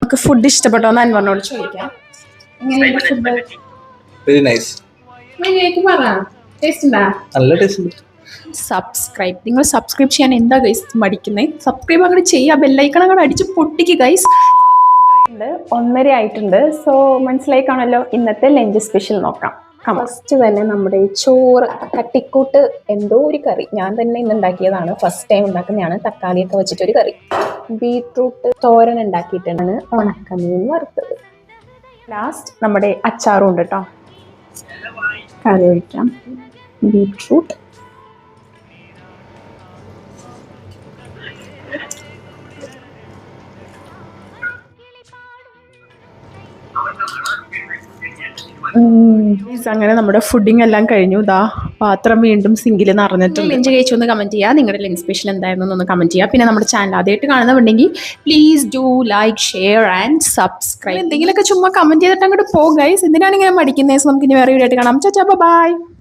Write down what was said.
നമുക്ക് ഫുഡ് ഇഷ്ടപ്പെട്ടോ എന്ന് അൻവറിനോട് ചോദിക്കാം. എങ്ങനെയുണ്ട് ഫുഡ്? Very nice. നല്ല ടേസ്റ്റ്. നിങ്ങൾ സബ്സ്ക്രൈബ് ചെയ്യാൻ എന്താ ഗൈസ് മടിക്കുന്നത്? സബ്സ്ക്രൈബ് അങ്ങോട്ട് ചെയ്യുക, ബെല്ലൈക്കൺ അങ്ങോട്ട് അടിച്ച് പൊട്ടിക്ക് ഗൈസ്. 1:30 ആയിട്ടുണ്ട്. സോ മനസ്സിലായി കാണല്ലോ. ഇന്നത്തെ ലഞ്ച് സ്പെഷ്യൽ നോക്കാം. ഫസ്റ്റ് തന്നെ നമ്മുടെ ചോറ് തട്ടിക്കൂട്ട് എന്തോ ഒരു കറി ഞാൻ തന്നെ ഇന്ന് ഉണ്ടാക്കിയതാണ്. ഫസ്റ്റ് ടൈം ഉണ്ടാക്കുന്നതാണ്. തക്കാളിയൊക്കെ വെച്ചിട്ടൊരു കറി. ബീട്രൂട്ട് തോരൻ ഉണ്ടാക്കിയിട്ടാണ്. ഉണക്കമീൻ വറുത്തത്. ലാസ്റ്റ് നമ്മുടെ അച്ചാറും ഉണ്ട് കേട്ടോ. കറി ഒഴിക്കാം. ബീട്രൂട്ട്, അങ്ങനെ നമ്മുടെ ഫുഡിങ് എല്ലാം കഴിഞ്ഞു. ഇതാ പാത്രം വീണ്ടും സിങ്കിൽ നിറഞ്ഞിട്ടുണ്ട്. ലഞ്ച് കഴിച്ചൊന്ന് കമന്റ് ചെയ്യുക. നിങ്ങളുടെ ലഞ്ച് സ്പെഷ്യൽ എന്തായിരുന്നു ഒന്ന് കമന്റ് ചെയ്യുക. പിന്നെ നമ്മുടെ ചാനൽ ആദ്യമായിട്ട് കാണുന്നുണ്ടെങ്കിൽ please do like, share and subscribe. എന്തെങ്കിലുമൊക്കെ ചുമ്മാ കമന്റ് ചെയ്തിട്ട് അങ്ങോട്ട് പോകും ഗൈസ്. എന്തിനാണ് ഇങ്ങനെ മടിക്കുന്നത്? നമുക്ക് ഇനി വേറെ വീഡിയോ ആയിട്ട് കാണാം. ബൈ.